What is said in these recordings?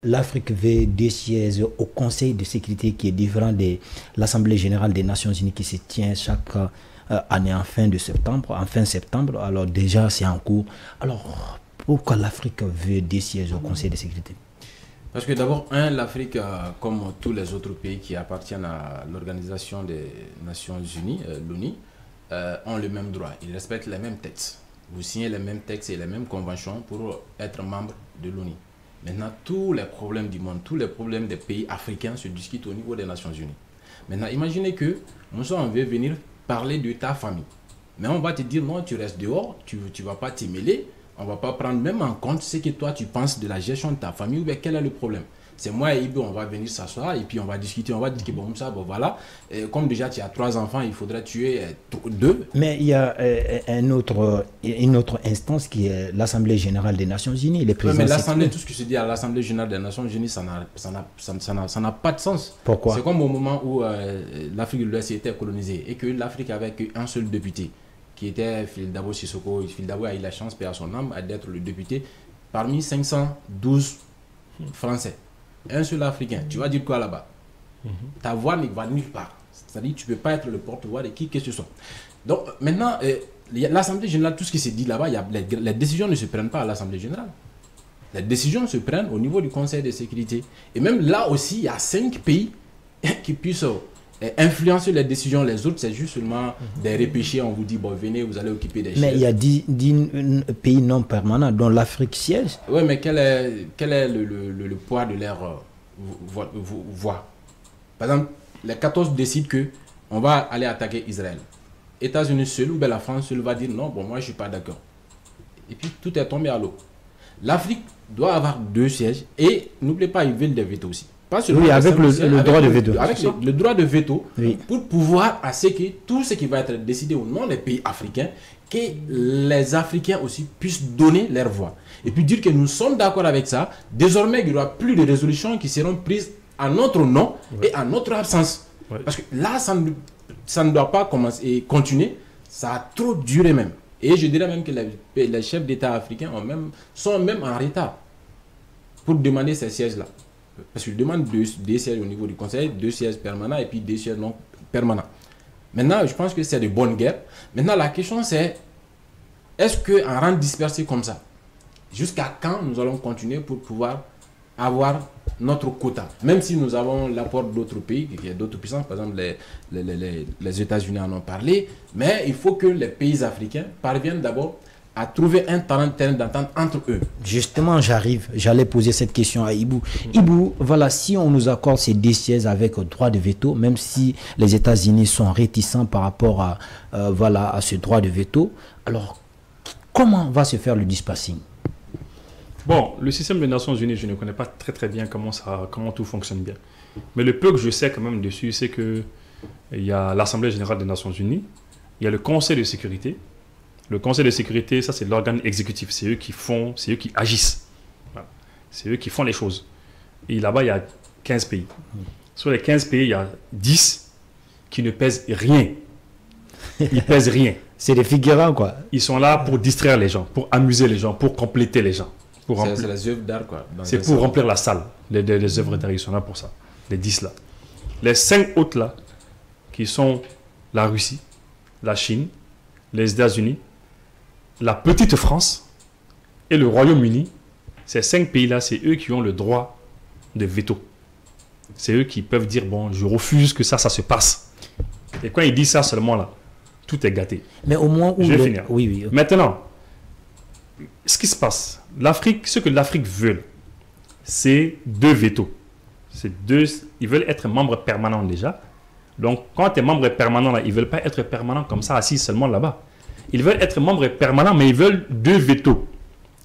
L'Afrique veut deux sièges au Conseil de sécurité qui est différent de l'Assemblée générale des Nations unies qui se tient chaque année en fin septembre. Alors déjà, c'est en cours. Alors, pourquoi l'Afrique veut deux sièges au Conseil de sécurité? Parce que d'abord, l'Afrique, comme tous les autres pays qui appartiennent à l'Organisation des Nations Unies, l'ONU, ont le même droit. Ils respectent les mêmes textes. Vous signez les mêmes textes et les mêmes conventions pour être membre de l'ONU. Maintenant, tous les problèmes du monde, tous les problèmes des pays africains se discutent au niveau des Nations Unies. Maintenant, imaginez que nous on veut venir parler de ta famille. Mais on va te dire, non, tu restes dehors, tu ne vas pas t'y mêler. On ne va pas prendre même en compte ce que toi tu penses de la gestion de ta famille ou bien quel est le problème. C'est moi et Ibo, on va venir s'asseoir et puis on va discuter, on va dire que bon, ça, bon voilà. Et comme déjà tu as 3 enfants, il faudrait tuer 2. Mais il y a une autre instance qui est l'Assemblée générale des Nations unies. Les mais l'Assemblée, tout ce qui se dit à l'Assemblée générale des Nations unies, ça n'a pas de sens. Pourquoi? C'est comme au moment où l'Afrique de l'Ouest était colonisée et que l'Afrique avait qu'un seul député, qui était Phil Dabo Sissoko. Phil Dabo a eu la chance, paix à son âme, d'être le député parmi 512 Français. Un seul Africain. Tu vas dire quoi là-bas? Ta voix ne va nulle part. C'est-à-dire que tu ne peux pas être le porte-voix de qui que ce soit. Donc maintenant, l'Assemblée générale, tout ce qui se dit là-bas, les décisions ne se prennent pas à l'Assemblée générale. Les décisions se prennent au niveau du Conseil de sécurité. Et même là aussi, il y a 5 pays qui puissent influencer les décisions. Les autres, c'est juste seulement des repêchés. On vous dit, bon, venez, vous allez occuper des chaises. Mais il y a 10 pays non permanents, dont l'Afrique siège. Oui, mais quel est le poids de leur voix? Par exemple, les 14 décident qu'on va aller attaquer Israël. États-Unis seul ou bien la France seule va dire non, bon, moi je ne suis pas d'accord. Et puis tout est tombé à l'eau. L'Afrique doit avoir 2 sièges et n'oubliez pas, ils veulent des vétos aussi. Oui, avec le droit de veto. Avec le droit de veto, oui. Pour pouvoir à ce que tout ce qui va être décidé au nom des pays africains, que les Africains aussi puissent donner leur voix. Et puis dire que nous sommes d'accord avec ça. Désormais, il n'y aura plus de résolutions qui seront prises à notre nom et à notre absence. Parce que là, ça ne doit pas commencer et continuer. Ça a trop duré même. Et je dirais même que les chefs d'État africains sont même en retard pour demander ces sièges-là. Parce qu'ils demandent 2 sièges au niveau du Conseil, 2 sièges permanents et puis 2 sièges non permanents. Maintenant, je pense que c'est de bonne guerre. Maintenant, la question c'est, est-ce qu'en rang dispersé comme ça, jusqu'à quand nous allons continuer pour pouvoir avoir notre quota? Même si nous avons l'apport d'autres pays, il y a d'autres puissances, par exemple les États-Unis en ont parlé, mais il faut que les pays africains parviennent d'abord à trouver un terrain d'entente entre eux. Justement, j'allais poser cette question à Ibou. Ibou, voilà, si on nous accorde ces 2 sièges avec droit de veto, même si les États-Unis sont réticents par rapport à ce droit de veto, alors comment va se faire le dispatching? Bon, le système des Nations Unies, je ne connais pas très bien comment tout fonctionne bien. Mais le peu que je sais quand même dessus, c'est qu'il y a l'Assemblée générale des Nations Unies, il y a le Conseil de sécurité. Le Conseil de sécurité, ça c'est l'organe exécutif. C'est eux qui font, c'est eux qui agissent. Voilà. C'est eux qui font les choses. Et là-bas, il y a 15 pays. Sur les 15 pays, il y a 10 qui ne pèsent rien. Ils pèsent rien. C'est des figurants, quoi. Ils sont là pour distraire les gens, pour amuser les gens, pour compléter les gens. C'est les œuvres d'art, quoi. C'est pour remplir la salle. Les œuvres d'art, ils sont là pour ça. Les 10 là. Les 5 autres là, qui sont la Russie, la Chine, les États-Unis, la petite France et le Royaume-Uni, ces 5 pays-là, c'est eux qui ont le droit de veto. C'est eux qui peuvent dire, bon, je refuse que ça se passe. Et quand ils disent ça seulement là, tout est gâté. Mais au moins où... Je vais finir. Oui. Maintenant, ce qui se passe, ce que l'Afrique veut, c'est 2 vétos. Ils veulent être membres permanents déjà. Donc, quand tu es membre permanent, là, ils ne veulent pas être permanents comme ça, assis seulement là-bas. Ils veulent être membres permanents, mais ils veulent 2 vétos.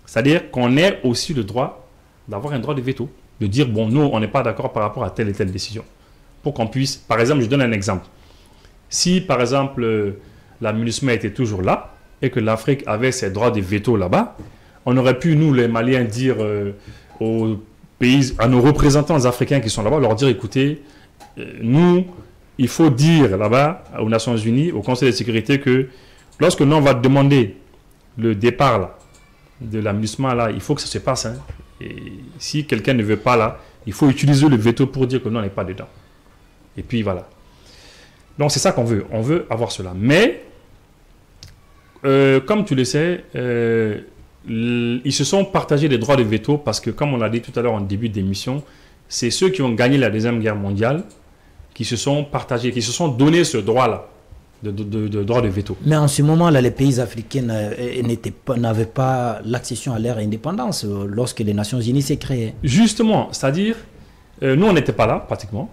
C'est-à-dire qu'on ait aussi le droit d'avoir un droit de veto. De dire, bon, nous, on n'est pas d'accord par rapport à telle et telle décision. Pour qu'on puisse, par exemple, je donne un exemple. Si, par exemple, la MINUSMA était toujours là et que l'Afrique avait ses droits de veto là-bas, on aurait pu, nous, les Maliens, dire aux pays, à nos représentants africains qui sont là-bas, leur dire, écoutez, nous, il faut dire là-bas, aux Nations Unies, au Conseil de sécurité, que lorsque nous, on va demander le départ là, de la MINUSMA, là, il faut que ça se passe. Hein. Et si quelqu'un ne veut pas là, il faut utiliser le veto pour dire que non, on n'est pas dedans. Et puis voilà. Donc c'est ça qu'on veut. On veut avoir cela. Mais, comme tu le sais, ils se sont partagés les droits de veto parce que, comme on l'a dit tout à l'heure en début d'émission, c'est ceux qui ont gagné la Deuxième Guerre mondiale qui se sont partagés, qui se sont donné ce droit-là, de droit de veto. Mais en ce moment-là, les pays africains n'avaient pas l'accession à leur indépendance lorsque les Nations Unies s'est créées. Justement, c'est-à-dire, nous, on n'était pas là, pratiquement.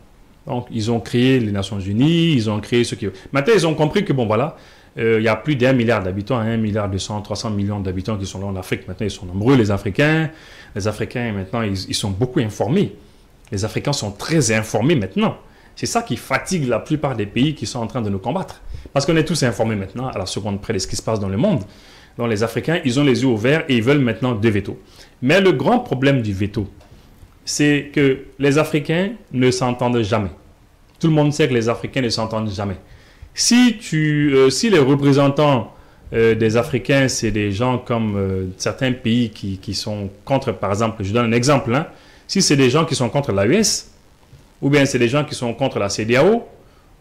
Donc, ils ont créé les Nations Unies, ils ont créé ce qui... Maintenant, ils ont compris que, bon, voilà, il y a plus d'1 milliard d'habitants, 1 milliard 200, 300 millions d'habitants qui sont là en Afrique. Maintenant, ils sont nombreux, les Africains. Les Africains, maintenant, ils sont beaucoup informés. Les Africains sont très informés maintenant. C'est ça qui fatigue la plupart des pays qui sont en train de nous combattre. Parce qu'on est tous informés maintenant, à la seconde près de ce qui se passe dans le monde. Donc, les Africains, ils ont les yeux ouverts et ils veulent maintenant des vétos. Mais le grand problème du veto, c'est que les Africains ne s'entendent jamais. Tout le monde sait que les Africains ne s'entendent jamais. Si les représentants des Africains, c'est des gens comme certains pays qui sont contre, par exemple, je donne un exemple, hein, si c'est des gens qui sont contre l'AES, ou bien c'est des gens qui sont contre la CEDEAO,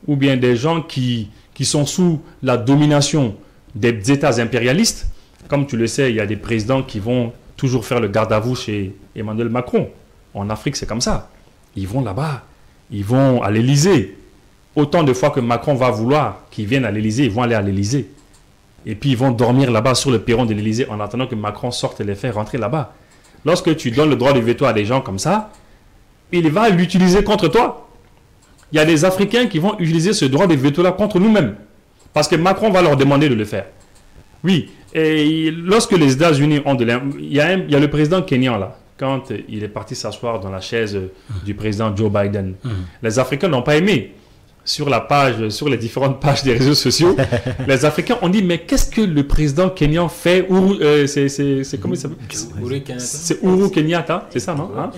ou bien des gens qui sont sous la domination des États impérialistes, comme tu le sais, il y a des présidents qui vont toujours faire le garde-à-vous chez Emmanuel Macron. En Afrique, c'est comme ça. Ils vont là-bas, ils vont à l'Élysée. Autant de fois que Macron va vouloir qu'ils viennent à l'Élysée, ils vont aller à l'Élysée. Et puis ils vont dormir là-bas sur le perron de l'Élysée en attendant que Macron sorte et les fait rentrer là-bas. Lorsque tu donnes le droit de veto à des gens comme ça, il va l'utiliser contre toi. Il y a des Africains qui vont utiliser ce droit de veto-là contre nous-mêmes. Parce que Macron va leur demander de le faire. Oui, et lorsque les États-Unis ont il y a le président kenyan là, quand il est parti s'asseoir dans la chaise du président Joe Biden. Les Africains n'ont pas aimé. Sur les différentes pages des réseaux sociaux, les Africains ont dit, mais qu'est-ce que le président kenyan fait? C'est comment il s'appelle? C'est Uhuru Kenyatta, c'est ça, non? Hein?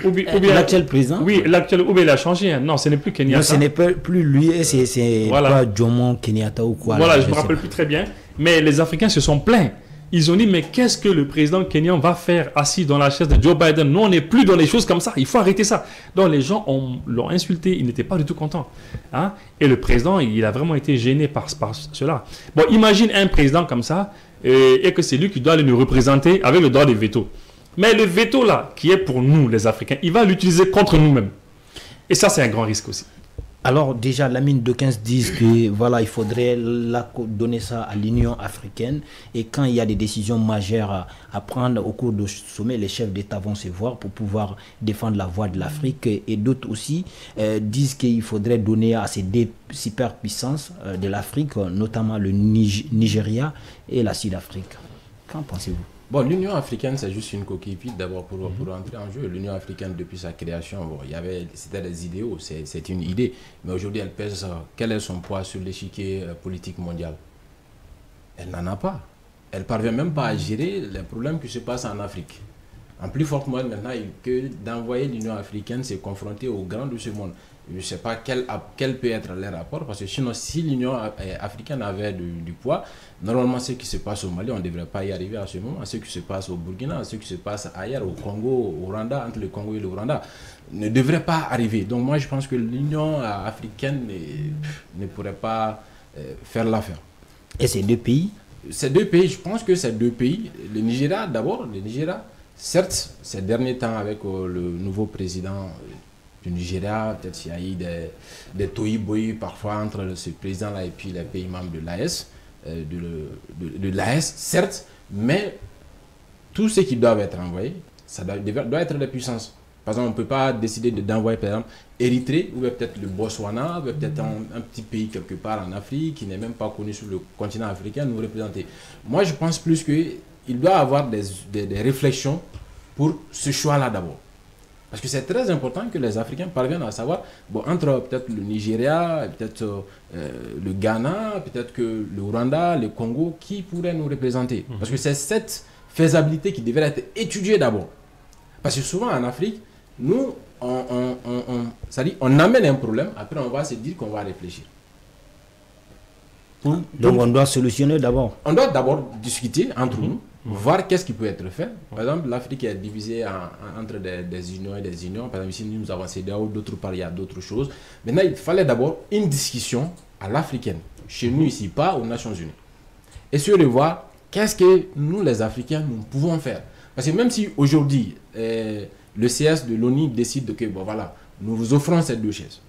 Ou bien l'actuel président? Oui, l'actuel, ou bien il a changé. Hein. Non, ce n'est plus Kenyatta. Non, ce n'est plus lui, c'est voilà. pas Jomo Kenyatta ou quoi. Voilà, je ne me rappelle plus très bien. Mais les Africains se sont plaints. Ils ont dit, mais qu'est-ce que le président kenyan va faire assis dans la chaise de Joe Biden? Nous, on n'est plus dans les choses comme ça. Il faut arrêter ça. Donc, les gens l'ont insulté. Ils n'étaient pas du tout contents. Hein? Et le président, il a vraiment été gêné par cela. Bon, imagine un président comme ça et que c'est lui qui doit aller nous représenter avec le droit de veto. Mais le veto, là, qui est pour nous, les Africains, il va l'utiliser contre nous-mêmes. Et ça, c'est un grand risque aussi. Alors déjà, Lamine D'Aucuns disent que voilà, il faudrait donner ça à l'Union africaine et quand il y a des décisions majeures à prendre au cours de ce sommet, les chefs d'État vont se voir pour pouvoir défendre la voix de l'Afrique et d'autres aussi disent qu'il faudrait donner à ces deux superpuissances de l'Afrique, notamment le Nigeria et la Sud-Afrique. Qu'en pensez-vous? Bon, l'Union africaine, c'est juste une coquille vide d'abord pour entrer en jeu. L'Union africaine, depuis sa création, bon, c'était des idéaux, c'est une idée. Mais aujourd'hui, elle pèse, quel est son poids sur l'échiquier politique mondial? Elle n'en a pas. Elle ne parvient même pas à gérer les problèmes qui se passent en Afrique. En plus forte moyenne maintenant, que d'envoyer l'Union africaine se confronter aux grands de ce monde. Je ne sais pas quel peut être leur rapport, parce que sinon, si l'Union africaine avait du poids, normalement, ce qui se passe au Mali, on ne devrait pas y arriver à ce moment. Ce qui se passe au Burkina, ce qui se passe ailleurs, au Congo, au Rwanda, entre le Congo et le Rwanda, ne devrait pas arriver. Donc moi, je pense que l'Union africaine ne pourrait pas faire l'affaire. Et ces deux pays? Ces deux pays, je pense que ces deux pays, le Nigeria d'abord, certes, ces derniers temps avec le nouveau président du Nigeria, peut-être qu'il y a eu des tohu-bohu parfois entre ce président-là et puis les pays membres de l'AES, de l'AES, certes, mais tout ce qui doit être envoyé, ça doit être des puissances. Par exemple, on ne peut pas décider d'envoyer, par exemple, Érythrée, ou peut-être le Botswana, ou peut-être un petit pays quelque part en Afrique, qui n'est même pas connu sur le continent africain, nous représenter. Moi, je pense plus qu'il doit y avoir des réflexions pour ce choix-là d'abord. Parce que c'est très important que les Africains parviennent à savoir, bon, entre peut-être le Nigeria, peut-être le Ghana, peut-être que le Rwanda, le Congo, qui pourrait nous représenter. Parce que c'est cette faisabilité qui devrait être étudiée d'abord. Parce que souvent en Afrique, nous, on amène un problème, après on va se dire qu'on va réfléchir. Donc on doit solutionner d'abord. On doit d'abord discuter entre nous voir qu'est-ce qui peut être fait. Par exemple, l'Afrique est divisée entre des unions et des unions. Par exemple, ici, nous avons CEDEAO, d'autre part, il y a d'autres choses. Maintenant, il fallait d'abord une discussion à l'africaine. Chez nous, ici, pas aux Nations Unies. Et sur de voir qu'est-ce que nous, les Africains, nous pouvons faire. Parce que même si aujourd'hui, le CS de l'ONU décide que, bon voilà, nous vous offrons ces 2 chaises.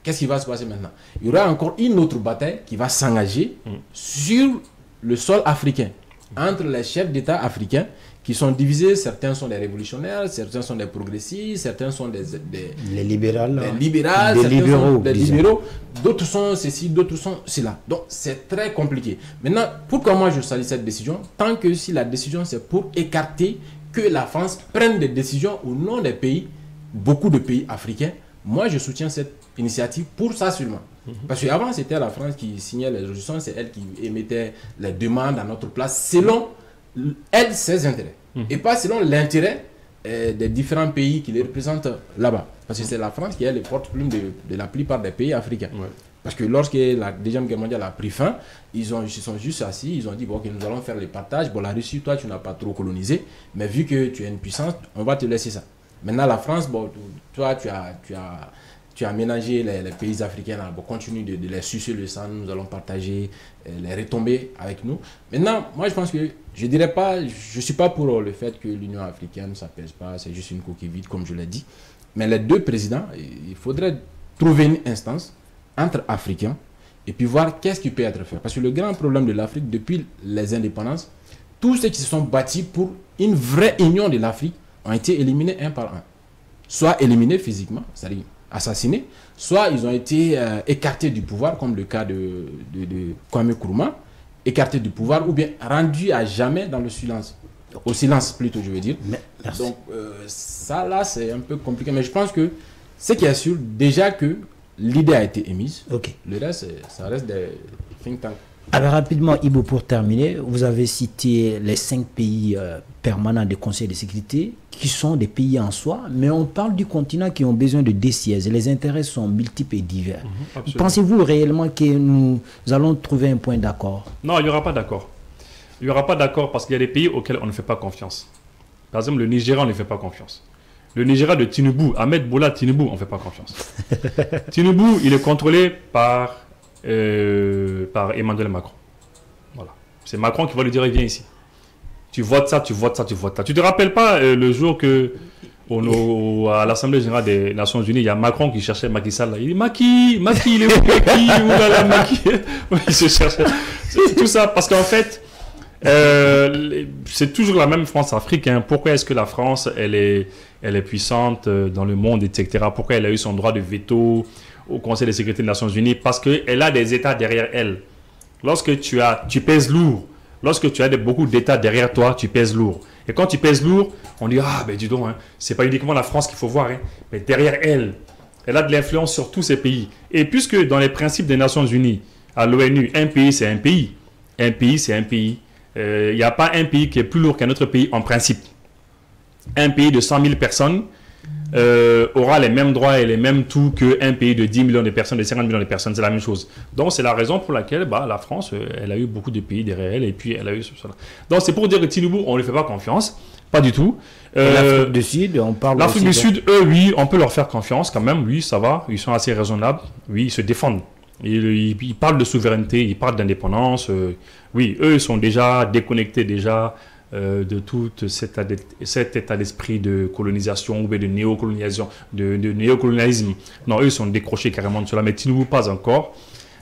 Qu'est-ce qui va se passer maintenant? Il y aura encore une autre bataille qui va s'engager sur le sol africain, entre les chefs d'État africains qui sont divisés. Certains sont des révolutionnaires, certains sont des progressistes, certains sont des libéraux, des libéraux, d'autres sont ceci, d'autres sont cela. Donc c'est très compliqué. Maintenant, pourquoi moi je salue cette décision? Tant que si la décision c'est pour écarter que la France prenne des décisions au nom des pays, beaucoup de pays africains, moi je soutiens cette initiative pour ça seulement. Parce qu'avant c'était la France qui signait les résolutions, c'est elle qui émettait les demandes à notre place selon elle, ses intérêts. Et pas selon l'intérêt des différents pays qui les représentent là-bas. Parce que c'est la France qui est le porte-plume de la plupart des pays africains. Parce que lorsque la Deuxième Guerre mondiale a pris fin, ils se sont juste assis, ils ont dit, bon, ok, nous allons faire le partage. Bon, la Russie, toi, tu n'as pas trop colonisé, mais vu que tu es une puissance, on va te laisser ça. Maintenant, la France, bon, toi, tu as ménagé les pays africains, là, bon, continue de les sucer le sang, nous allons partager les retombées avec nous. Maintenant, moi, je pense que, je dirais pas, je suis pas pour le fait que l'Union africaine, ça pèse pas, c'est juste une coquille vide, comme je l'ai dit. Mais les 2 présidents, il faudrait trouver une instance entre Africains et puis voir qu'est-ce qui peut être fait. Parce que le grand problème de l'Afrique, depuis les indépendances, tous ceux qui se sont bâtis pour une vraie union de l'Afrique ont été éliminés un par un. Soit éliminés physiquement, c'est-à-dire assassinés, soit ils ont été écartés du pouvoir, comme le cas de Kwame Nkrumah, écartés du pouvoir ou bien rendus à jamais dans le silence. Au silence plutôt, je veux dire. Merci. Donc ça là, c'est un peu compliqué. Mais je pense que ce qui est sûr, déjà que l'idée a été émise. Le reste, ça reste des think tanks. Alors rapidement, Ibo, pour terminer, vous avez cité les 5 pays permanents du Conseil de sécurité qui sont des pays en soi, mais on parle du continent qui ont besoin de 2 sièges. Les intérêts sont multiples et divers. Pensez-vous réellement que nous allons trouver un point d'accord? Non, il n'y aura pas d'accord. Il n'y aura pas d'accord parce qu'il y a des pays auxquels on ne fait pas confiance. Par exemple, le Nigeria, on ne fait pas confiance. Le Nigeria de Tinubu, Ahmed Bola Tinubu, on ne fait pas confiance. Tinubu, il est contrôlé par Emmanuel Macron. Voilà. C'est Macron qui va lui dire, viens ici. Tu votes ça, tu votes ça, tu votes ça. Tu ne te rappelles pas le jour que à l'Assemblée générale des Nations Unies, il y a Macron qui cherchait Macky Sall. Là. Il dit, Macky, il est où Macky? Oulala, Macky. Il se cherchait. Tout ça parce qu'en fait, c'est toujours la même France-Afrique. Hein. Pourquoi est-ce que la France, elle est puissante dans le monde, etc. Pourquoi elle a eu son droit de veto au Conseil de sécurité des Nations Unies? Parce qu'elle a des États derrière elle. Lorsque tu pèses lourd, lorsque tu as beaucoup d'États derrière toi, tu pèses lourd. Et quand tu pèses lourd, on dit, ah ben dis donc, hein, c'est pas uniquement la France qu'il faut voir, hein, mais derrière elle, elle a de l'influence sur tous ces pays. Et puisque dans les principes des Nations Unies, à l'ONU, un pays c'est un pays, un pays c'est un pays, il n'y a pas un pays qui est plus lourd qu'un autre pays en principe. Un pays de 100 000 personnes aura les mêmes droits et les mêmes tout qu'un pays de 10 millions de personnes, de 50 millions de personnes, c'est la même chose. Donc c'est la raison pour laquelle la France, elle a eu beaucoup de pays derrière elle et puis elle a eu cela. Donc c'est pour dire que Tinubu, on ne lui fait pas confiance, pas du tout. L'Afrique du Sud, on parle l'Afrique du Sud, eux, oui, on peut leur faire confiance quand même, oui, ça va, ils sont assez raisonnables, oui, ils se défendent. Ils parlent de souveraineté, ils parlent d'indépendance, oui, eux sont déjà déconnectés déjà de tout cet état d'esprit de colonisation ou de néocolonialisation, de néocolonialisme. Non, eux sont décrochés carrément de cela, mais Tinubu pas encore.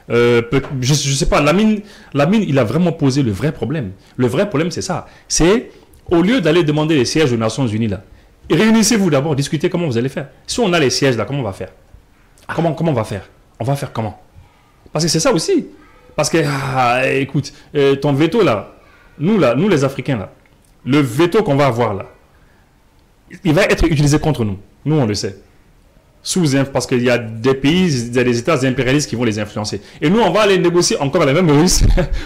Je ne sais pas, Lamine, il a vraiment posé le vrai problème. Le vrai problème, c'est ça. C'est, au lieu d'aller demander les sièges aux Nations Unies, là, réunissez-vous d'abord, discutez comment vous allez faire. Si on a les sièges là, comment on va faire? Comment on va faire? On va faire comment? Parce que c'est ça aussi. Parce que, écoute, ton veto là, nous les Africains là, le veto qu'on va avoir là, il va être utilisé contre nous. Nous, on le sait. Parce qu'il y a des pays, il y a des États impérialistes qui vont les influencer. Et nous, on va aller négocier encore les mêmes Russes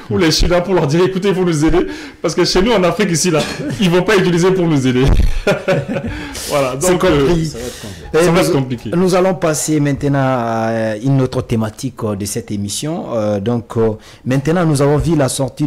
ou les Chinois pour leur dire, écoutez, il faut nous aider. Parce que chez nous, en Afrique, ici, là, ils ne vont pas utiliser pour nous aider. Voilà. Donc, ça va être compliqué. Nous allons passer maintenant à une autre thématique de cette émission. Maintenant, nous avons vu la sortie